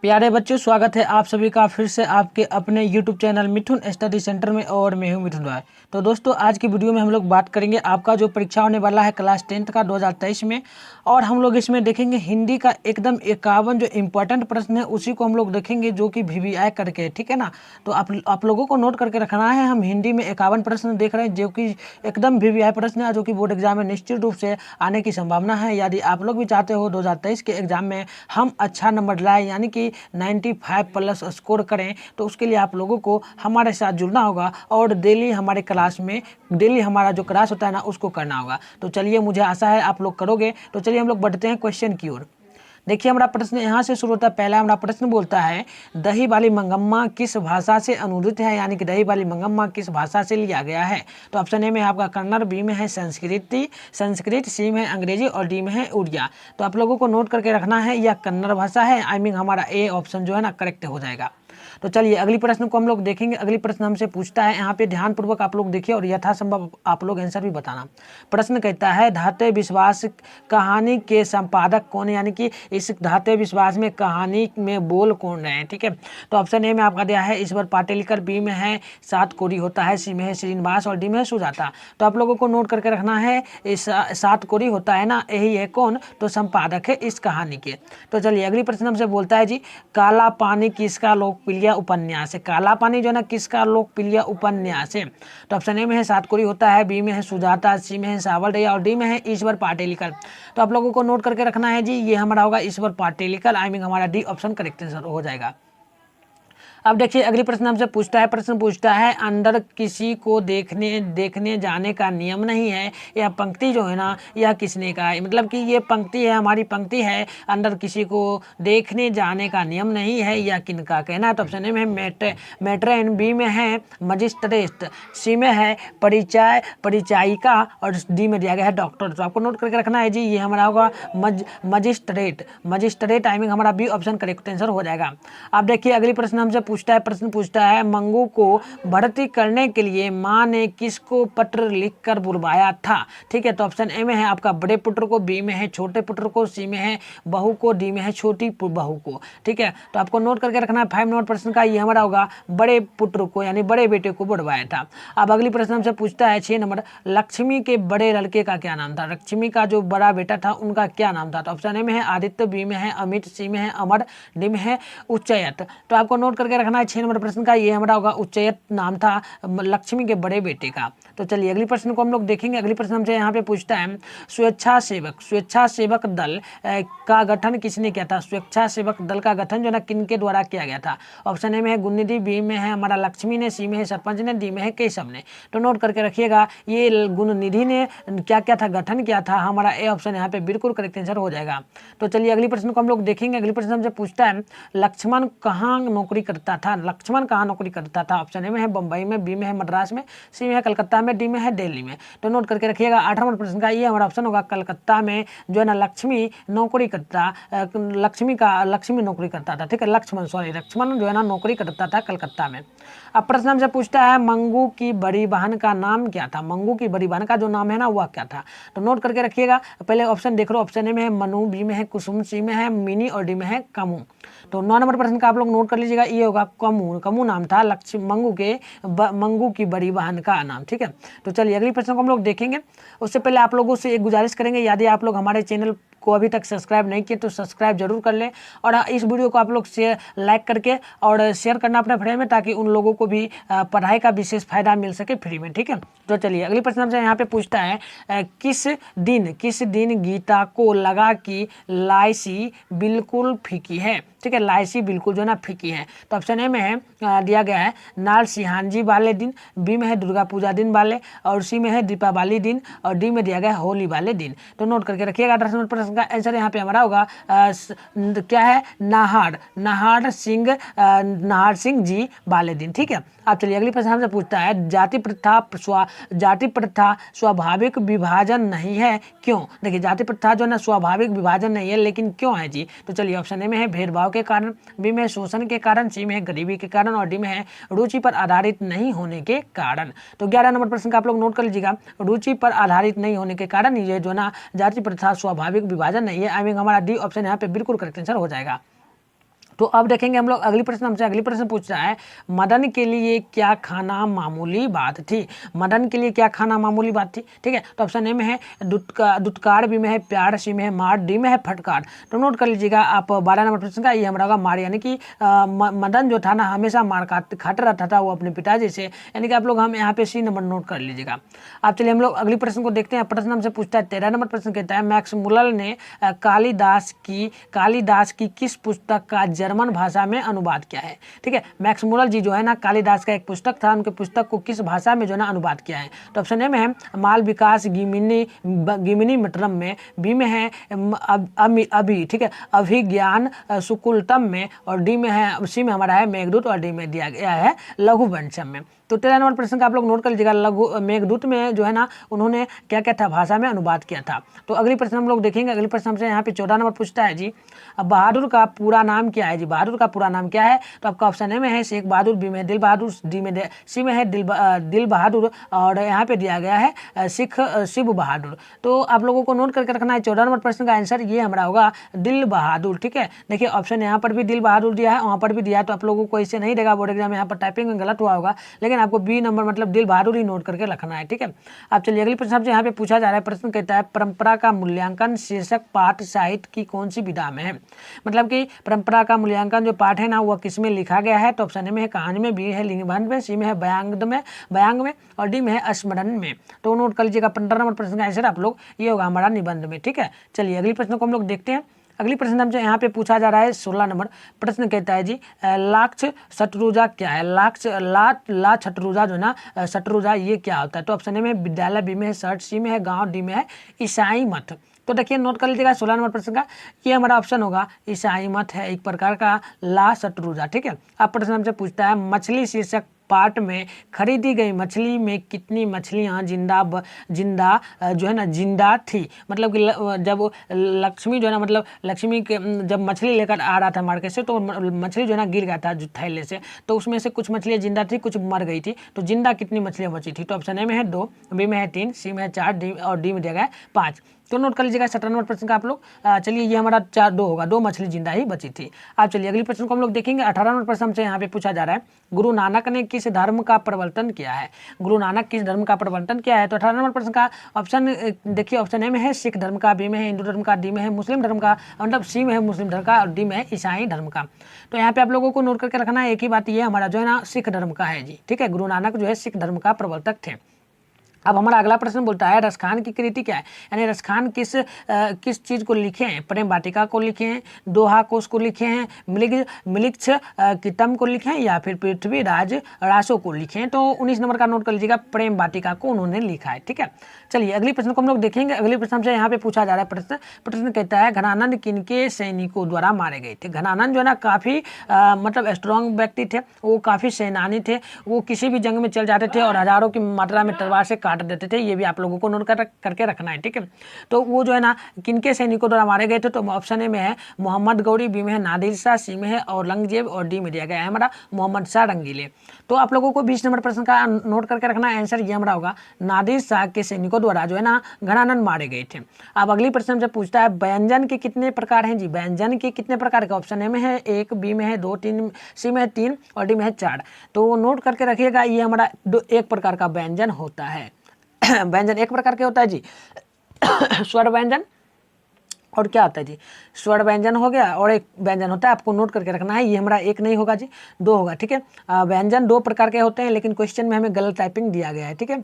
प्यारे बच्चों, स्वागत है आप सभी का फिर से आपके अपने YouTube चैनल मिथुन स्टडी सेंटर में। और मैं हूं मिथुन राय। तो दोस्तों, आज की वीडियो में हम लोग बात करेंगे आपका जो परीक्षा होने वाला है क्लास 10th का 2023 में। और हम लोग इसमें देखेंगे हिंदी का एकदम 51 जो इम्पोर्टेंट प्रश्न है उसी को हम लोग देखेंगे, जो कि VVI करके, ठीक है ना। तो आप लोगों को नोट करके रखना है। हम हिंदी में 51 प्रश्न देख रहे हैं जो कि एकदम VVI प्रश्न है, जो कि बोर्ड एग्जाम में निश्चित रूप से आने की संभावना है। यदि आप लोग भी चाहते हो 2023 के एग्जाम में हम अच्छा नंबर लाए, यानी कि 95+ स्कोर करें, तो उसके लिए आप लोगों को हमारे साथ जुड़ना होगा और डेली हमारे क्लास में डेली हमारा जो क्लास होता है ना उसको करना होगा। तो चलिए, मुझे आशा है आप लोग करोगे। तो चलिए हम लोग बढ़ते हैं क्वेश्चन की ओर। देखिए, हमारा प्रश्न यहाँ से शुरू होता है। पहला हमारा प्रश्न बोलता है, दही वाली मंगम्मा किस भाषा से अनुदित है, यानी कि दही वाली मंगम्मा किस भाषा से लिया गया है। तो ऑप्शन ए में आपका कन्नड़, बी में है संस्कृत, सी में है अंग्रेजी और डी में है उड़िया। तो आप लोगों को नोट करके रखना है, यह कन्नड़ भाषा है। आई मीन हमारा ए ऑप्शन जो है ना करेक्ट हो जाएगा। तो चलिए अगली प्रश्न को हम लोग देखेंगे। अगली प्रश्न हमसे पूछता है, यहाँ पे ध्यानपूर्वक आप लोग देखिए और यथासंभव आप लोग आंसर भी बताना। प्रश्न कहता है, धात्विक विश्वास कहानी के संपादक कौन है, यानी कि इस धात्विक विश्वास में कहानी में बोल कौन रहे हैं। ठीक है, तो ऑप्शन ए में आपका दिया है ईश्वर पाटेलिकर, बी में है सात कोरी होता है, सी में है श्रीनिवास और डी में है सुजाता। तो आप लोगों को नोट करके रखना है, इस सात कोरी होता है ना, यही है कौन, तो संपादक है इस कहानी के। तो चलिए अगली प्रश्न हमसे बोलता है जी, काला पानी किसका लोकप्रिय उपन्यास है। काला पानी जो है ना किसका लोकप्रिय उपन्यास है। तो ऑप्शन ए में है सात कोरी होता है, बी में है सुजाता, सी में है सावरडैया और डी में है ईश्वर पाटेलिकर। तो आप लोगों को नोट करके रखना है जी, ये हमारा होगा ईश्वर पाटेलिकर। आई मीन हमारा डी ऑप्शन करेक्ट आंसर हो जाएगा। अब देखिए अगली प्रश्न हमसे पूछता है, अंदर किसी को देखने जाने का नियम नहीं है। यह पंक्ति जो है ना यह किसने कहा है, मतलब कि ये पंक्ति है, हमारी पंक्ति है, अंदर किसी को देखने जाने का नियम नहीं है, यह किनका कहना है। तो ऑप्शन ए में है मेट्रेन, बी में है मजिस्ट्रेट, सी में है परिचायिका और डी में दिया गया है डॉक्टर। तो आपको नोट करके रखना है जी, ये हमारा होगा मजिस्ट्रेट। आई मीन हमारा बी ऑप्शन करेक्ट आंसर हो जाएगा। अब देखिए अगली प्रश्न हमसे प्रश्न पूछता है, मंगू को भर्ती करने के लिए माँ ने किसको पत्र लिखकर बुलवाया था। ठीक है, तो ऑप्शन ए में है आपका बड़े पुत्र को, बी में है छोटे पुत्र को, सी में है बहू को, डी में है छोटी बहू को। ठीक है, तो आपको नोट करके रखना है 5 नंबर प्रश्न का, ये हमारा होगा बड़े पुत्र को यानी बड़े बेटे को बुलवाया था। अब अगली प्रश्न हमसे पूछता है 6 नंबर, लक्ष्मी के बड़े लड़के का क्या नाम था। लक्ष्मी का जो बड़ा बेटा था उनका क्या नाम था। तो ऑप्शन ए में है आदित्य, बी में है अमित, सी में है अमर, डी में है उच्चयत। तो आपको नोट करके रखना है 6 नंबर प्रश्न का, ये हमारा होगा उच्चयत नाम था लक्ष्मी के बड़े बेटे का। तो चलिए अगली प्रश्न को हम लोग देखेंगे। अगली प्रश्न हमसे यहाँ पे पूछता है, स्वेच्छासेवक दल का गठन किसने किया था। स्वेच्छासेवक दल का गठन जो है किनके द्वारा किया गया था। ऑप्शन ए में है गुणनिधि, बी में है हमारा लक्ष्मी ने, सी में है सरपंच ने, डी में है केशव ने। तो नोट करके रखिएगा, ये गुणनिधि ने क्या क्या था, गठन किया था। हमारा ए ऑप्शन यहाँ पे बिल्कुल करेक्ट आंसर हो जाएगा। तो चलिए अगली प्रश्न को हम लोग देखेंगे। अगली प्रश्न हमसे पूछता है, लक्ष्मण कहाँ नौकरी करता था। लक्ष्मण कहाँ नौकरी करता था। ऑप्शन ए में है बंबई में, बी में है मद्रास में, सी में है कलकत्ता में, डी में है दिल्ली में। तो नोट करके रखिएगा 8 नंबर प्रश्न का ये हमारा ऑप्शन होगा कलकत्ता में जो है ना लक्ष्मी नौकरी करता था। ठीक है, लक्ष्मण जो है ना नौकरी करता था कलकत्ता में। अब प्रश्न हमसे पूछता है, मंगू की बड़ी बहन का नाम क्या था। मंगू की बड़ी बहन का जो नाम है ना वह क्या था। तो नोट करके रखिएगा, पहले ऑप्शन देख लो। ऑप्शन ए में है मनु, बी में है कुसुम, सी में है मिनी और डी में है कमू। तो 9 नंबर प्रश्न का आप लोग नोट कर लीजिएगा, ये होगा कमू नाम था मंगू की बड़ी बहन का नाम। ठीक है, तो चलिए अगली प्रश्न को हम लोग देखेंगे। उससे पहले आप लोगों से एक गुजारिश करेंगे, यदि आप लोग हमारे चैनल को अभी तक सब्सक्राइब नहीं किए तो सब्सक्राइब जरूर कर लें और इस वीडियो को आप लोग लाइक करके और शेयर करना अपने फ्रेंड में, ताकि उन लोगों को भी पढ़ाई का विशेष फायदा मिल सके फ्री में। ठीक है, तो चलिए अगली प्रश्न हमसे यहाँ पे पूछता है, किस दिन गीता को लगा कि लाइसी बिल्कुल फीकी है। ठीक है, लाइसी बिल्कुल जो है ना फीकी है। तो ऑप्शन ए में है दिया गया है नाल सिहानजी वाले दिन, बी में है दुर्गा पूजा दिन वाले और सी में है दीपावली दिन और डी में दिया गया है होली वाले दिन। तो नोट करके रखिएगा। 10 नंबर प्रश्न का आंसर यहाँ पे हमारा होगा क्या है, नाहार सिंह जी वाले दिन। ठीक है, अब चलिए अगली प्रश्न हमसे पूछता है, जाति प्रथा स्वाभाविक विभाजन नहीं है, क्यों। देखिए जाति प्रथा जो है ना स्वाभाविक विभाजन नहीं है, लेकिन क्यों है जी। तो चलिए ऑप्शन ए में है भेदभाव के कारण, बी में है शोषण के कारण, सी में है गरीबी के कारण और डी में है रुचि पर आधारित नहीं होने के कारण। तो 11 नंबर प्रश्न का आप लोग नोट कर लीजिएगा, रुचि पर आधारित नहीं होने के कारण ये जो ना जाति प्रथा स्वाभाविक विभाजन नहीं है। आई मीन हमारा डी ऑप्शन यहाँ पे बिल्कुल करेक्ट आंसर हो जाएगा। तो अब देखेंगे हम लोग अगली प्रश्न, हमसे अगली प्रश्न पूछ रहा है, मदन के लिए क्या खाना मामूली बात थी। मदन के लिए क्या खाना मामूली बात थी, ठीक है। तो ऑप्शन ए में है दुत्कार, बी में है प्यार, सी में है मार, डी में है फटकार। तो नोट कर लीजिएगा आप 12 नंबर प्रश्न का, ये हमारा होगा मार, यानी कि मदन जो था ना हमेशा मार खाते रहता था वो अपने पिताजी से, यानी कि आप लोग हम यहाँ पे सी नंबर नोट कर लीजिएगा। अब चलिए हम लोग अगली प्रश्न को देखते हैं। प्रश्न हमसे पूछता है 13 नंबर प्रश्न कहता है, मैक्स मुलर ने कालिदास की किस पुस्तक का जर्मन भाषा में अनुवाद किया है, ठीक है। मैक्स मुलर जी जो है ना कालिदास का एक पुस्तक था, उनके पुस्तक को किस भाषा में जो है ना अनुवाद किया है। तो ऑप्शन ए में है माल विकास गिमिनी मटरम में, बी में है अभी, ठीक है, अभिज्ञान सुकुलतम में, और डी में है, सी में हमारा है मेघदूत, और डी में दिया गया है लघुवंशम में। तो 13 नंबर प्रश्न का आप लोग नोट कर लीजिएगा, मेघदूत में जो है ना उन्होंने क्या क्या था भाषा में अनुवाद किया था। तो अगली प्रश्न हम लोग देखेंगे। अगली प्रश्न हमसे यहाँ पे 14 नंबर पूछता है जी, बहादुर का पूरा नाम क्या है जी। बहादुर का पूरा नाम क्या है। तो आपका ऑप्शन ए में है शेख बहादुर, बी में दिल बहादुर, सी में है दिल बहादुर, और यहाँ पे दिया गया है शिव बहादुर। तो आप लोगों को नोट करके रखना है 14 नंबर प्रश्न का आंसर ये हमारा होगा दिल बहादुर, ठीक है। देखिए ऑप्शन यहाँ पर भी दिल बहादुर दिया है, वहाँ पर भी दिया है, तो आप लोगों को इससे नहीं देगा बोर्ड एग्जाम, यहाँ पर टाइपिंग में गलत हुआ होगा, लेकिन आपको बी नंबर मतलब दिल बहादुर ही नोट करके रखना है, ठीक है। अब चलिए अगली प्रश्न आपसे यहाँ पे पूछा जा रहा है। प्रश्न कहता है, परंपरा का मूल्यांकन शीर्षक पाठ साहित्य की कौन सी विधा में है। मतलब कि परंपरा का मूल्यांकन जो पाठ है ना वह किस में लिखा गया है। तो ऑप्शन ए में है कहानी में, बी है लिंगबंध में, सी में है बयांग में, और डी में है स्मरण में। तो नोट कर लीजिएगा 15 नंबर प्रश्न का आंसर आप लोग ये होगा हमारा निबंध में, ठीक है। चलिए अगली प्रश्न को हम लोग देखते हैं। अगली प्रश्न हमसे यहाँ पे पूछा जा रहा है 16 नंबर प्रश्न कहता है जी, लाक्ष शत्रुजा क्या है। लाक्ष ला शत्रुजा जो ना शत्रुजा ये क्या होता है। तो ऑप्शन ए में विद्यालय, बी में है शर्ट, सी में है गांव, डी में है ईसाई मत। तो देखिए नोट कर लीजिएगा 16 नंबर प्रश्न का ये हमारा ऑप्शन होगा ईसाई मत है एक प्रकार का ला शत्रुजा, ठीक है। अब प्रश्न हमसे पूछता है, मछली शीर्षक पार्ट में खरीदी गई मछली में कितनी मछलियां जिंदा जो है ना जिंदा थी। मतलब कि जब लक्ष्मी जो है ना मतलब लक्ष्मी के जब मछली लेकर आ रहा था मार्केट से, तो मछली जो है ना गिर गया था थैले से, तो उसमें से कुछ मछलियां जिंदा थी, कुछ मर गई थी। तो जिंदा कितनी मछलियां बची थी। तो ऑप्शन ए में है 2, बी में है 3, सी में है 4, डी और डी में दिया गया है 5। तो नोट कर लीजिएगा 17 नंबर प्रश्न का आप लोग। चलिए ये हमारा 2 होगा, 2 मछली जिंदा ही बची थी। आप चलिए अगली प्रश्न को हम लोग देखेंगे। 18 नंबर प्रश्न हमसे यहाँ पे पूछा जा रहा है, गुरु नानक ने किस धर्म का प्रवर्तन किया है। गुरु नानक किस धर्म का प्रवर्तन किया है। तो 18 नंबर प्रश्न का ऑप्शन देखिए, ऑप्शन ए में है सिख धर्म का, बी में है हिंदू धर्म का, डी में है मुस्लिम धर्म का, मतलब सी में है मुस्लिम धर्म का, और डी में है ईसाई धर्म का। तो यहाँ पे आप लोगों को नोट करके रखना है एक ही बात, ये हमारा जो है ना सिख धर्म का है जी, ठीक है। गुरु नानक जो है सिख धर्म का प्रवर्तक थे। अब हमारा अगला प्रश्न बोलता है, रसखान की कृति क्या है। यानी रसखान किस चीज़ को लिखे हैं। प्रेम वाटिका को लिखे हैं, दोहा कोश को लिखे हैं, मिलिक्ष कितम को लिखे हैं, या फिर पृथ्वीराज रासो को लिखे हैं। तो 19 नंबर का नोट कर लीजिएगा, प्रेम वाटिका को उन्होंने लिखा है, ठीक है। चलिए अगली प्रश्न को हम लोग देखेंगे। अगले प्रश्न हमसे यहाँ पे पूछा जा रहा है प्रश्न कहता है, घनानंद किनके सैनिकों द्वारा मारे गए थे। घनानंद जो है ना काफ़ी मतलब स्ट्रॉन्ग व्यक्ति थे, वो काफ़ी सेनानी थे, वो किसी भी जंग में चल जाते थे और हजारों की मात्रा में तलवार से काट देते थे। ये भी आप लोगों को नोट करके रखना है, ठीक है। तो वो जो है ना किनके सैनिकों द्वारा मारे गए थे। तो ऑप्शन ए में है मोहम्मद गौरी, बी में है नादिर शाह, सी में है औरंगजेब, और डी में दिया गया है हमारा मोहम्मद शाह रंगीले। तो आप लोगों को 20 नंबर प्रश्न का नोट करके रखना है, आंसर ये हमारा होगा नादिर शाह के सैनिकों द्वारा जो है ना घनानंद मारे गए थे। अब अगली प्रश्न हमसे पूछता है, व्यंजन के कितने प्रकार हैं जी। व्यंजन के कितने प्रकार के। ऑप्शन ए में है 1, बी में है 2, 3, सी में है 3, और डी में है 4। तो नोट करके रखिएगा, ये हमारा 1 प्रकार का व्यंजन होता है। व्यंजन 1 प्रकार के होता है जी स्वर व्यंजन, और क्या होता है जी स्वर व्यंजन हो गया, और एक व्यंजन होता है, आपको नोट करके रखना है, ये हमारा 1 नहीं होगा जी 2 होगा, ठीक है। व्यंजन 2 प्रकार के होते हैं, लेकिन क्वेश्चन में हमें गलत टाइपिंग दिया गया है, ठीक है।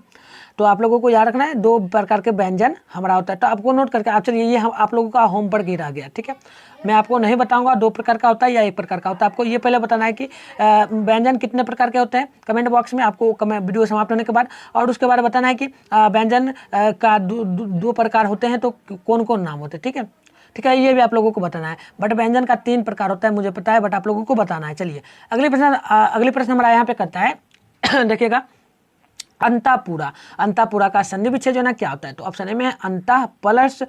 तो आप लोगों को याद रखना है 2 प्रकार के व्यंजन हमारा होता है। तो आपको नोट करके आप चलिए ये हम आप लोगों का होमवर्क ही रह गया, ठीक है। मैं आपको नहीं बताऊंगा 2 प्रकार का होता है या 1 प्रकार का होता है। आपको ये पहले बताना है कि व्यंजन कितने प्रकार के होते हैं, कमेंट बॉक्स में आपको वीडियो समाप्त होने के बाद, और उसके बाद बताना है कि व्यंजन का 2 प्रकार होते हैं तो कौन कौन नाम होते हैं, ठीक है, ठीक है। ये भी आप लोगों को बताना है, बट व्यंजन का 3 प्रकार होता है, मुझे पता है, बट आप लोगों को बताना है। चलिए अगले प्रश्न हमारा यहाँ पे करता है देखिएगा, अंतःपुरा, अंतःपुरा का संधि विच्छेद जो है ना क्या होता है, तो ऑप्शन ए में है अंतः प्लस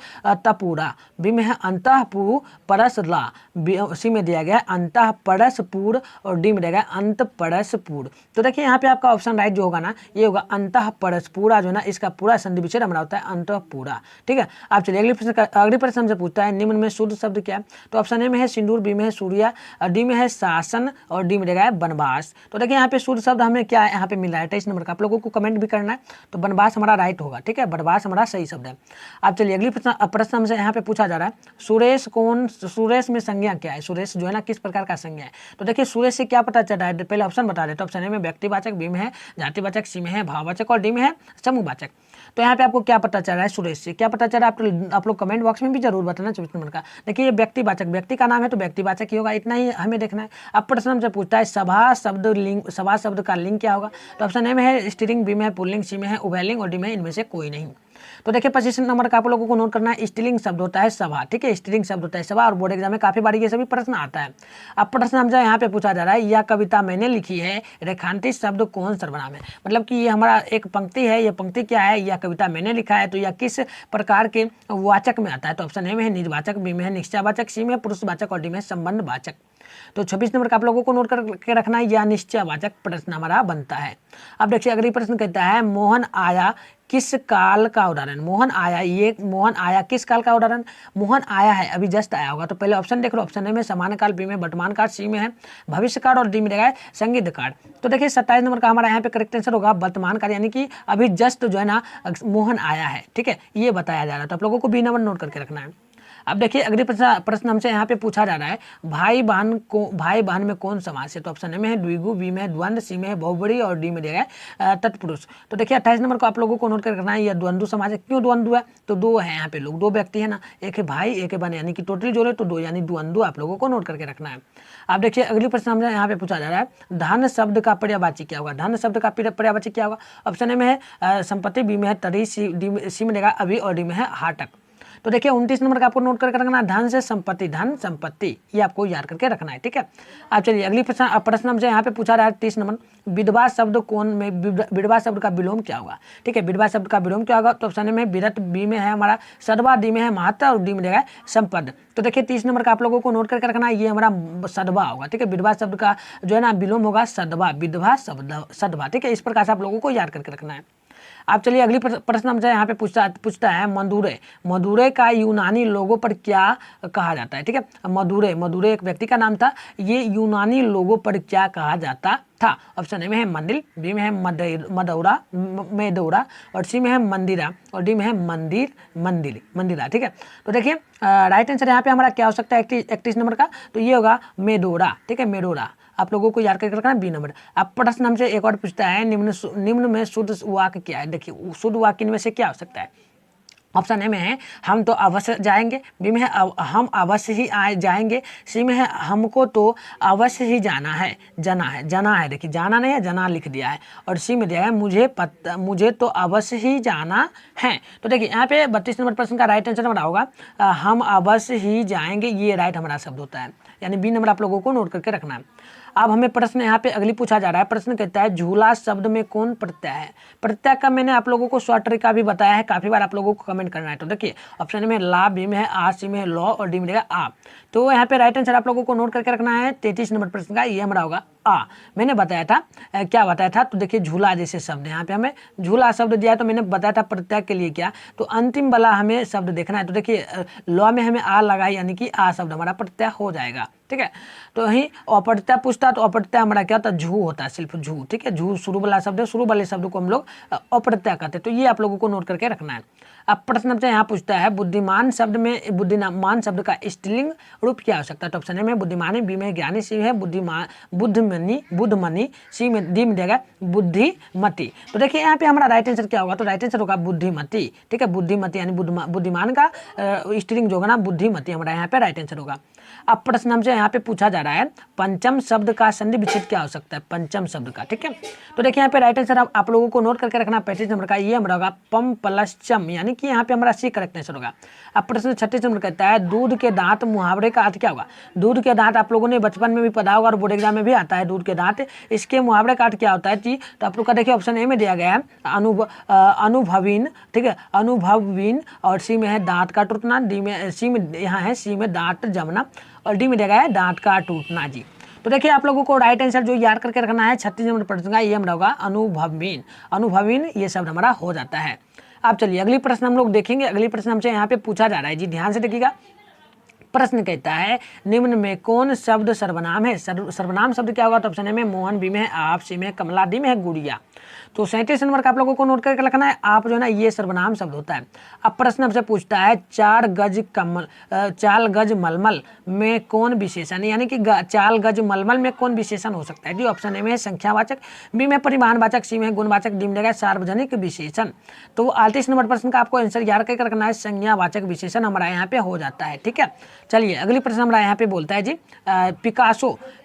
तपुरा, बी में है अंतःपु परस ला, सी में दिया गया है अंतः परसपुर और डी में दिया गया अंत परसपुर। तो देखिए यहाँ पे आपका ऑप्शन राइट जो होगा ना ये होगा अंतः परसपुरा जो है ना इसका पूरा संधि विच्छेद हमारा होता है अंतःपुरा। ठीक है, आप चलिए अगली प्रश्न हमसे पूछता है निम्न में शुद्ध शब्द क्या है, तो ऑप्शन ए में है सिंदूर, बी में है सूर्या, डी में है शासन और डी में दिया गया है वनवास। तो देखिए यहाँ पे शुद्ध शब्द हमें क्या है यहाँ पे मिल रहा है 23 नंबर का, आप लोगों को कमेंट भी करना है, तो वनवास हमारा राइट होगा। ठीक है, वनवास हमारा सही शब्द है। अब चलिए अगली प्रश्न हमसे यहाँ पे पूछा जा रहा है सुरेश में संज्ञा क्या है, सुरेश जो है ना किस प्रकार का संज्ञा है, तो देखिए सुरेश से क्या पता चल रहा है, पहले ऑप्शन बता देते, ऑप्शन ए में व्यक्तिवाचक, बी में है जातिवाचक, सी में है भाववाचक और डी में है समूहवाचक। तो यहाँ पे आपको क्या पता चल रहा है, सुरेश से क्या पता चल रहा है आप लोग कमेंट बॉक्स में भी जरूर बताना 24 नंबर का। देखिए ये व्यक्तिवाचक, व्यक्ति का नाम है तो व्यक्तिवाचक ही होगा, इतना ही हमें देखना है। अब प्रश्न हमसे पूछता है सभा शब्द का लिंग क्या होगा, तो ऑप्शन ए में है स्त्रीलिंग, बी में है पुल्लिंग, सी में है उभयलिंग और डी में इनमें से कोई नहीं। तो देखिए 25 नंबर का आप लोगों को नोट करना है, स्त्रीलिंग शब्द होता है सभा। ठीक है, स्त्रीलिंग शब्द होता है सभा और बोर्ड एग्जाम में काफी बार ये सभी प्रश्न आता है। अब प्रश्न हमसे यहाँ पे पूछा जा रहा है यह कविता मैंने लिखी है, रेखांकित शब्द कौन सर्वनाम है, मतलब कि ये हमारा एक पंक्ति है, ये पंक्ति क्या है, यह कविता मैंने लिखा है, तो यह किस प्रकार के वाचक में आता है, तो ऑप्शन ए में है निजवाचक, बी में है निश्चयवाचक, सी में है पुरुषवाचक और डी में है संबंधवाचक। तो 26 नंबर का आप लोगों को नोट करके रखना है, यह निश्चयवाचक प्रश्न हमारा बनता है। अब देखिए अगली प्रश्न कहता है मोहन आया किस काल का उदाहरण, मोहन आया किस काल का उदाहरण, मोहन आया है अभी जस्ट आया होगा, तो पहले ऑप्शन देख लो, ऑप्शन ए में समान काल, बी में वर्तमान काल, सी में है भविष्य काल और डी में रहेगा संगीत काल। तो देखिए 27 नंबर का हमारा यहाँ पे करेक्ट आंसर होगा वर्तमान काल, यानी कि अभी जस्ट जो है ना मोहन आया है। ठीक है, ये बताया जा रहा है, तो आप लोगों को बी नंबर नोट करके रखना है। अब देखिए अगली प्रश्न हमसे यहाँ पे पूछा जा रहा है भाई बहन में कौन समास है, तो ऑप्शन ए में है द्विगु, बी में है द्वंद्व, सी में है बहुवरी और डी में दिया गया है तत्पुरुष। तो देखिए 28 नंबर को आप लोगों को नोट कर रखना है, यह द्वंद्व समास है। क्यों द्वंद्व है, तो दो है यहाँ पे लोग, दो व्यक्ति है ना, एक है भाई एक है बहन, यानी कि टोटल जोड़े तो दो, यानी द्वंद्व आप लोगों को नोट करके रखना है। अब देखिए अगली प्रश्न हमसे यहाँ पे पूछा जा रहा है धन शब्द का पर्यायवाची क्या होगा, धन शब्द का पर्यायवाची क्या होगा, ऑप्शन ए में है संपत्ति, बी में है तरी, सी में देगा अभी और डी में है हाटक। तो देखिए 29 नंबर का आपको नोट करके रखना है धन से संपत्ति, धन संपत्ति, ये आपको याद करके रखना है। ठीक है, अब चलिए अगली प्रश्न हमसे यहाँ पे पूछा रहा है 30 नंबर विधवा शब्द कौन में विधवा शब्द का विलोम क्या होगा। ठीक है, विधवा शब्द का विलोम क्या होगा, तो ऑप्शन में विरत, बी में है हमारा सदवा, डी में है महत्ता और डी में देगा संपद। तो देखिए 30 नंबर का आप लोगों को नोट करके रखना है, ये हमारा सदवा होगा। ठीक है, विधवा शब्द का जो है ना विलोम होगा सदवा, विधवा शब्द सदवा। ठीक है, इस प्रकार से आप लोगों को याद करके रखना है। आप चलिए अगली प्रश्न हमसे यहाँ पे पूछता है मदुरै का यूनानी लोगों पर क्या कहा जाता है। ठीक है, मदुरै एक व्यक्ति का नाम था, ये यूनानी लोगों पर क्या कहा जाता था, ऑप्शन ए में है मंदिर, बी में है मेदौरा और सी में है मंदिरा और डी में है मंदिरा। ठीक है, तो देखिए राइट आंसर यहाँ पे हमारा क्या हो सकता है 31 नंबर का, तो ये होगा मेदौरा। ठीक है, मेदौरा आप लोगों को याद करके रखना बी नंबर। अब प्रश्न हमसे एक और पूछता है निम्न में शुद्ध वाक्य क्या है। देखिए शुद्ध वाक्य इनमें से क्या हो सकता है, ऑप्शन ए में है हम तो अवश्य जाएंगे, बी में है हम अवश्य ही जाएंगे, सी में है हमको तो अवश्य ही जाना है, देखिए जाना नहीं है जाना लिख दिया है, और सी में दिया है मुझे तो अवश्य ही जाना है। तो देखिए यहाँ पे 32 नंबर प्रश्न का राइट आंसर हमारा होगा हम अवश्य ही जाएंगे, ये राइट हमारा शब्द होता है, यानी बी नंबर आप लोगों को नोट करके रखना है। अब हमें प्रश्न यहाँ पे अगली पूछा जा रहा है, प्रश्न कहता है झूला शब्द में कौन प्रत्यय है। प्रत्यय का मैंने आप लोगों को शॉर्ट तरीका भी बताया है, काफी बार आप लोगों को कमेंट करना है। तो देखिए ऑप्शन में ला, बी में है आ, सी में है लॉ और डी में रहेगा आ। तो यहाँ पे राइट आंसर आप लोगों को नोट करके रखना है 33 नंबर प्रश्न का, ये हमारा होगा आ। मैंने बताया था क्या बताया था, तो देखिए झूला जैसे शब्द, यहाँ पे हमें झूला शब्द दिया है, तो मैंने बताया था प्रत्यय के लिए क्या, तो अंतिम वाला हमें शब्द देखना है। तो देखिए लॉ में हमें आ लगा, यानी कि आ शब्द हमारा प्रत्यय हो जाएगा। ठीक है, तो वहीं अप्रत्यय पूछता तो अप्रत्यय हमारा क्या होता है, झू होता है, सिर्फ झू। ठीक है, झू शुरू वाला शब्द है, शुरू वाले शब्द को हम लोग अप्रत्यय कहते हैं, तो ये आप लोगों को नोट करके रखना है। अब प्रश्न हमसे यहाँ पूछता है बुद्धिमान शब्द का स्त्रीलिंग रूप क्या हो सकता है। तो ऑप्शन में बुद्धिमानी, बी में ज्ञानी, सी है बुद्धमनी, सी में डी में देगा बुद्धिमती। तो देखिए यहाँ पे हमारा राइट आंसर क्या होगा, तो राइट आंसर होगा बुद्धिमती। ठीक है, बुद्धिमती यानी बुद्धिमान का स्त्रीलिंग जो होगा ना बुद्धिमती, हमारा यहाँ पे राइट आंसर होगा। अब प्रश्न हमसे यहाँ पे पूछा जा रहा है पंचम शब्द का संधि विच्छेद क्या हो सकता है, पंचम शब्द का। ठीक है, तो देखिए यहाँ पे राइट आंसर आप लोगों को नोट करके रखना 35 नंबर का, ये हमारा होगा पम प्लस चम, यानी कि यहाँ पे हमारा सी करेक्ट आंसर होगा। अब प्रश्न 36 नंबर कहता है दूध के दांत मुहावरे का अर्थ क्या होगा। दूध के दांत आप लोगों ने बचपन में भी पढ़ा होगा और बोर्ड एग्जाम में भी आता है दूध के दांत। इसके मुहावरे का अर्थ क्या होता है जी, तो आप लोग का देखिए ऑप्शन ए में दिया गया है अनुभवीन, ठीक है, अनुभवीन, और सी में है दांत का टूटना, डी में सी में यहाँ है सी में दांत जमना, और डी में दिया गया है दांत का टूटना जी। तो देखिए आप लोगों को राइट आंसर जो याद करके रखना है 36 नंबर प्रश्न का, ये हमारा होगा अनुभवीन। अनुभवीन ये शब्द हमारा हो जाता है। अब चलिए अगली प्रश्न हम लोग देखेंगे। अगली प्रश्न हमसे यहाँ पे पूछा जा रहा है जी, ध्यान से देखिएगा। प्रश्न कहता है निम्न में कौन शब्द सर्वनाम है। सर्वनाम शब्द क्या होगा, तो ऑप्शन ए में मोहन, बी में है आप, सी में है कमला, डी में है गुड़िया। तो 37 नंबर का आप लोगों को नोट करके रखना है। आप जो है ना ये सर्वनाम शब्द होता है। अब प्रश्न हमसे पूछता है 4 गज मलमल में कौन विशेषण, यानी कि 4 गज मलमल में कौन विशेषण हो सकता है जी। ऑप्शन ए में है संख्यावाचक, बी में परिमाणवाचक, सी में गुणवाचक, डी में सार्वजनिक विशेषण। तो 38 नंबर प्रश्न का आपको आंसर याद करके रखना है, संज्ञावाचक विशेषण हमारा यहाँ पे हो जाता है। ठीक है, चलिए अगली प्रश्न हमारा यहाँ पे बोलता है जी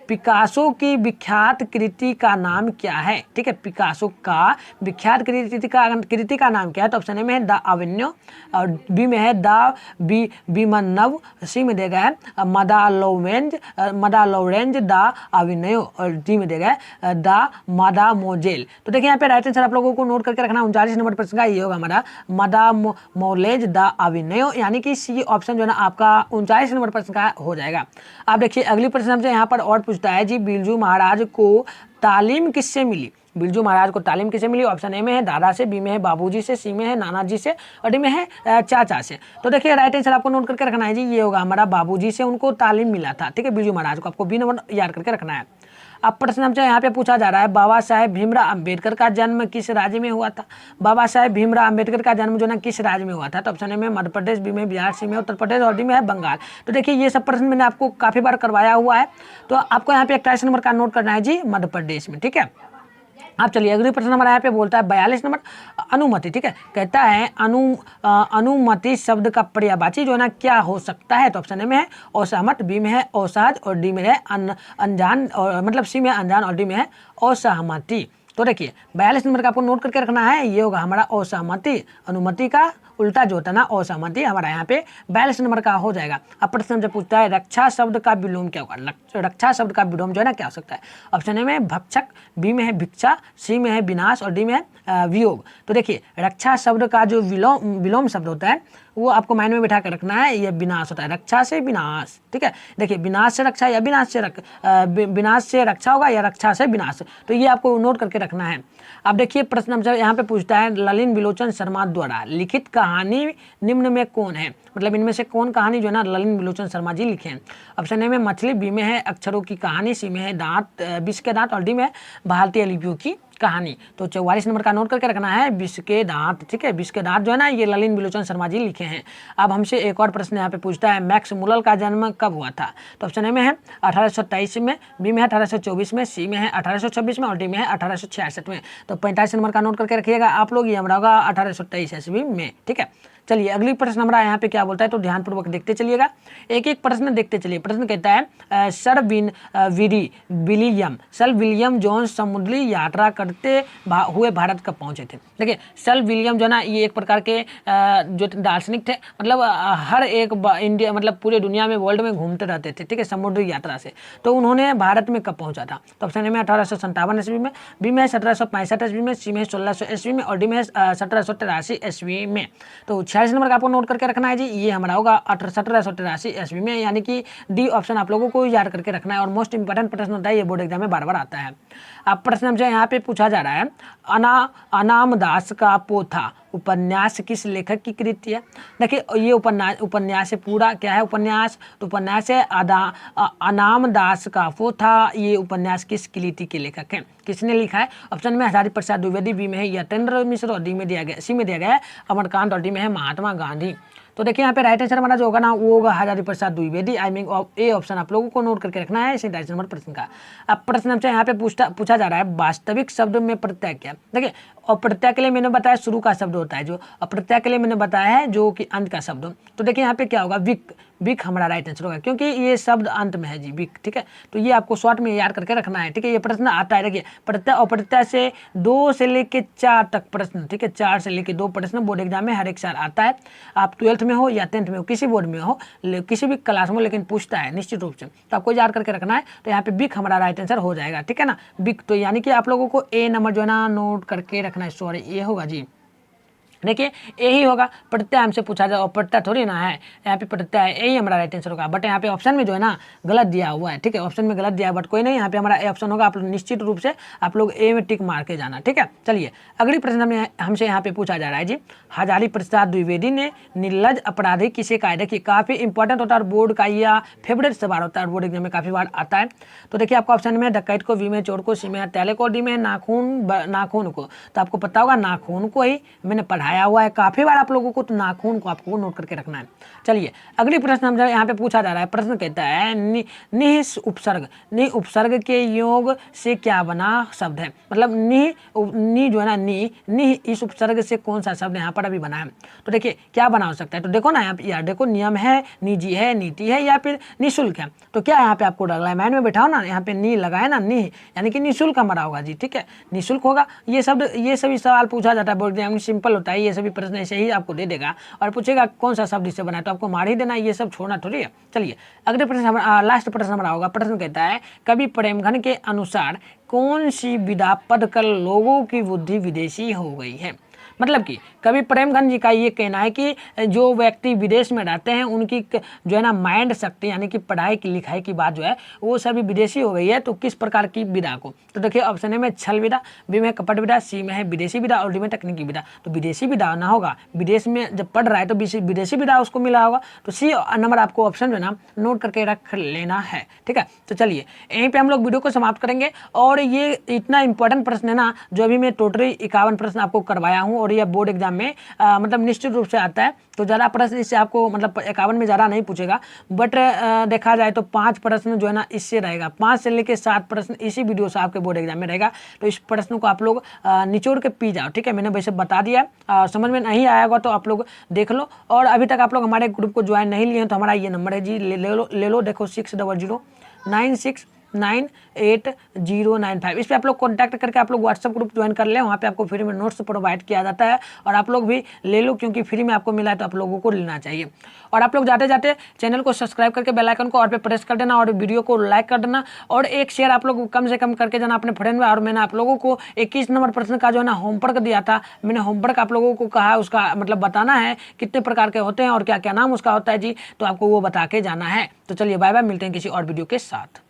पिकासो की विख्यात कृति का नाम क्या है। ठीक है, पिकासो का विख्यात कृति का नाम क्या है। तो ऑप्शन ए में है द अवेन्यू, और बी में है द बीमनव, सी में देगा है मदालोरेंज द अवेन्यू, और डी में देगा है द मादामोजेल। तो देखिए यहाँ पे राइट आंसर आप लोगों को नोट करके रखना 39 नंबर प्रश्न का, ये होगा हमारा मादामोलेज द अवेन्यू, यानी कि सी ऑप्शन जो है ना आपका 39 नंबर प्रश्न का हो जाएगा। आप देखिए अगली प्रश्न हमसे यहाँ पर और पूछता है जी बिरजू महाराज को तालीम किससे मिली। बिरजू महाराज को तालीम किससे मिली। ऑप्शन ए में है दादा से, बी में है बाबूजी से, सी में है नाना जी से, और डी में है चाचा से। तो देखिए राइट आंसर आपको नोट करके रखना है जी, ये होगा हमारा बाबूजी से उनको तालीम मिला था। ठीक है, बिरजू महाराज को आपको बी नंबर याद करके रखना है। अब प्रश्न हमसे यहाँ पे पूछा जा रहा है बाबा साहेब भीमराव अंबेडकर का जन्म किस राज्य में हुआ था। बाबा साहेब भीमराव अंबेडकर का जन्म जो है ना किस राज्य में हुआ था। तो ऑप्शन ए में मध्य प्रदेश, बी में बिहार, सी में उत्तर प्रदेश, और डी में है बंगाल। तो देखिए ये सब प्रश्न मैंने आपको काफी बार करवाया हुआ है, तो आपको यहाँ पे 28 नंबर का नोट करना है जी, मध्य प्रदेश में। ठीक है, आप चलिए अगली प्रश्न हमारा यहाँ पे बोलता है 42 नंबर अनुमति। ठीक है, कहता है अनुमति शब्द का पर्यायवाची जो है ना क्या हो सकता है। तो ऑप्शन ए में है असहमत, बी में है असहज, और डी में है अनजान, और मतलब सी में अनजान, और डी में है असहमति। तो देखिए 42 नंबर का आपको नोट करके रखना है, ये होगा हमारा असहमति। अनुमति का उल्टा जो होता है ना असहमति, हमारा यहाँ पे 42 नंबर का हो जाएगा। अब प्रश्न हमसे पूछता है रक्षा शब्द का विलोम क्या होगा। रक्षा शब्द का विलोम जो है ना क्या हो सकता है। ऑप्शन ए में भक्षक, बी में है भिक्षा, सी में है विनाश, और डी में है वियोग। तो देखिए रक्षा शब्द का जो विलोम शब्द होता है वो आपको माइंड में बिठा कर रखना है, ये विनाश होता है, रक्षा से विनाश। ठीक है, देखिए विनाश से रक्षा या विनाश से रक्षा होगा या रक्षा से विनाश, तो ये आपको नोट करके रखना है। अब देखिए प्रश्न हमसे यहाँ पे पूछता है ललिन विलोचन शर्मा द्वारा लिखित कहानी निम्न में कौन है, मतलब इनमें से कौन कहानी जो है ना ललिन विलोचन शर्मा जी लिखे हैं। ऑप्शन ए में मछली, बी में है अक्षरों की कहानी, सी में है दांत विष के दांत, और डी में है भारतीय लिपियों की कहानी। तो 44 नंबर का नोट करके रखना है विष के दांत। ठीक है, विष के दांत जो है ना ये ललिन विलोचन शर्मा जी लिखे हैं। अब हमसे एक और प्रश्न यहाँ पे पूछता है मैक्स मुलर का जन्म कब हुआ था। तो ऑप्शन ए में है 1823 में, बी में है 1824 में, सी में है 1826 में, और डी में है 1866 में। तो 45 नंबर का नोट करके रखिएगा आप लोग, ये हमारा होगा 1823 ईस्वी में। ठीक है, चलिए अगली प्रश्न हमारा यहाँ पे क्या बोलता है, तो ध्यानपूर्वक देखते चलिएगा, एक एक प्रश्न देखते चलिए। प्रश्न कहता है सर विलियम जोन्स समुद्री यात्रा करते हुए भारत कब पहुंचे थे। देखिए सर विलियम जो ना ये एक प्रकार के जो दार्शनिक थे, मतलब हर एक इंडिया मतलब पूरे दुनिया में वर्ल्ड में घूमते रहते थे। ठीक है, समुद्री यात्रा से। तो उन्होंने भारत में कब पहुंचा था। तो ऑप्शन ए में 1857 ईस्वी में, बी में 1765 ईस्वी में, सी में 1600 ईस्वी में, और डी में 1783 ईस्वी में। तो 46 नंबर का आपको नोट करके रखना है जी, ये हमारा होगा 1783 ईस्वी में, यानी कि डी ऑप्शन आप लोगों को याद करके रखना है। और मोस्ट इंपोर्टेंट प्रश्न होता है, ये बोर्ड एग्जाम में बार बार आता है। अब प्रश्न हमसे यहाँ पे पूछा जा रहा है अनामदास का पोथा उपन्यास किस लेखक की कृति है। देखिए ये उपन्यास है, पूरा क्या है उपन्यास, तो उपन्यास है अनामदास का पोथा। ये उपन्यास किस कृति के लेखक हैं, किसने लिखा है। ऑप्शन में हजारी प्रसाद द्विवेदी, बी में है यतेंद्र मिश्र, और डी में दिया गया सी में दिया गया है अमरकांत, और डी में है महात्मा गांधी। तो देखिए यहाँ पे राइट आंसर हमारा जो होगा ना वो होगा Hazari Prasad Dwivedi. I mean a option आप लोगों को नोट करके रखना है 27 नंबर प्रश्न का। अब प्रश्न हमसे यहाँ पे पूछा जा रहा है वास्तविक शब्द में प्रत्यय क्या। देखिए अप्रत्यय के लिए मैंने बताया शुरू का शब्द होता है, जो अप्रत्यय के लिए मैंने बताया है जो कि अंत का शब्द हो। तो देखिए यहाँ पे क्या होगा विक, विक हमारा राइट आंसर होगा क्योंकि ये शब्द अंत में है जी विक। ठीक है, तो ये आपको शॉर्ट में याद करके रखना है। ठीक है, ये प्रश्न आता है। देखिए प्रत्यय अप्रत्यय से 2 से लेके 4 तक प्रश्न, ठीक है 4 से लेके 2 प्रश्न बोर्ड एग्जाम में हर एक साल आता है। आप 12th में हो या 10th में हो, किसी बोर्ड में हो, किसी भी क्लास में, लेकिन पूछता है निश्चित रूप से, तो आपको याद करके रखना है। तो यहाँ पे बिक हमारा राइट आंसर हो जाएगा। ठीक है ना, बिक। तो यानी कि आप लोगों को ए नंबर जो है ना नोट करके रखना है। सॉरी ये होगा जी, देखिए यही होगा। प्रत्यय हमसे पूछा जाए और प्रत्यय थोड़ी ना है, यहाँ पे प्रत्यय है, यही हमारा राइट आंसर होगा। बट यहाँ पे ऑप्शन में जो है ना गलत दिया हुआ है। ठीक है, ऑप्शन में गलत दिया है बट कोई नहीं, यहाँ पे हमारा ए ऑप्शन होगा। आप लोग निश्चित रूप से आप लोग ए में टिक मार के जाना। ठीक है, चलिए अगली प्रश्न हमसे यहाँ पे पूछा जा रहा है जी, हजारी प्रसाद द्विवेदी ने निर्लज अपराधी किसे कहा। देखिए काफी इंपॉर्टेंट होता है बोर्ड का, या फेवरेट सवाल होता है बोर्ड एग्जाम में, काफी बार आता है। तो देखिए आपका ऑप्शन में डकैत को, बी में चोर को, सी में हत्याले को, डी में नाखून को। तो आपको पता होगा नाखून को ही मैंने पढ़ाया हुआ है काफी बार आप लोगों को, तो नाखून को आपको नोट करके रखना है। चलिए अगली प्रश्न हम यहाँ पे पूछा जा रहा है। प्रश्न कहता है निह उपसर्ग, निह उपसर्ग के योग से क्या बना शब्द है। मतलब नी जो है ना निह इस उपसर्ग से कौन सा शब्द यहाँ पर अभी बना है। तो देखिए क्या बना हो सकता है। तो देखो ना यार देखो, नियम है, निजी है, नीति है, या फिर निःशुल्क है। तो क्या यहाँ पे आपको डर लगा है, माइंड में बैठाओ ना, यहाँ पे नी लगाए ना, निह यानी कि निःशुल्क हमारा होगा जी। ठीक है, निःशुल्क होगा। ये शब्द, ये सभी सवाल पूछा जाता है बोर्ड एग्जाम में, सिंपल होता है। ये सभी प्रश्न ऐसे ही आपको दे देगा और पूछेगा कौन सा शब्द इससे बना है, तो आपको मार ही देना, ये सब छोड़ना थोड़ी है। चलिए अगले प्रश्न, लास्ट प्रश्न हमारा होगा। प्रश्न कहता है कवि प्रेमघन के अनुसार कौन सी विधा पढ़कर लोगों की बुद्धि विदेशी हो गई है। मतलब कि कवि प्रेमघन जी का ये कहना है कि जो व्यक्ति विदेश में रहते हैं उनकी जो है ना माइंड शक्ति, यानी कि पढ़ाई की लिखाई की बात जो है वो सभी विदेशी हो गई है। तो किस प्रकार की विधा को। तो देखिए ऑप्शन ए में छल विधा, बी में कपट विधा, सी में है विदेशी विधा और डी में तकनीकी विधा। तो विदेशी विधा ना होगा, विदेश में जब पढ़ रहा है तो विदेशी विधा उसको मिला होगा। तो सी नंबर आपको ऑप्शन जो है ना नोट करके रख लेना है। ठीक है, तो चलिए यहीं पे हम लोग वीडियो को समाप्त करेंगे। और ये इतना इंपॉर्टेंट प्रश्न है ना जो अभी मैं टोटली 51 प्रश्न आपको करवाया हूँ, और यह बोर्ड एग्जाम में मतलब निश्चित रूप से आता है। तो ज़्यादा प्रश्न इससे आपको मतलब 51 में ज़्यादा नहीं पूछेगा, बट देखा जाए तो 5 प्रश्न जो है ना इससे रहेगा, 5 से लेकर 7 प्रश्न इसी वीडियो से आपके बोर्ड एग्जाम में रहेगा। तो इस प्रश्न को आप लोग निचोड़ के पी जाओ। ठीक है, मैंने वैसे बता दिया, समझ में नहीं आया होगा तो आप लोग देख लो। और अभी तक आप लोग हमारे ग्रुप को ज्वाइन नहीं लिए हैं तो हमारा ये नंबर है जी, ले लो देखो 6009698095। इस पर आप लोग कॉन्टैक्ट करके आप लोग व्हाट्सएप ग्रुप ज्वाइन कर लें, वहाँ पे आपको फ्री में नोट्स प्रोवाइड किया जाता है। और आप लोग भी ले लो क्योंकि फ्री में आपको मिला है तो आप लोगों को लेना चाहिए। और आप लोग जाते जाते चैनल को सब्सक्राइब करके बेल आइकन को और पे प्रेस कर देना और वीडियो को लाइक कर देना और एक शेयर आप लोग कम से कम करके जाना अपने फ्रेंड में। और मैंने आप लोगों को 21 नंबर प्रश्न का जो है ना होमवर्क दिया था, मैंने होमवर्क आप लोगों को कहा उसका मतलब बताना है कितने प्रकार के होते हैं और क्या क्या नाम उसका होता है जी, तो आपको वो बता के जाना है। तो चलिए बाय बाय, मिलते हैं किसी और वीडियो के साथ।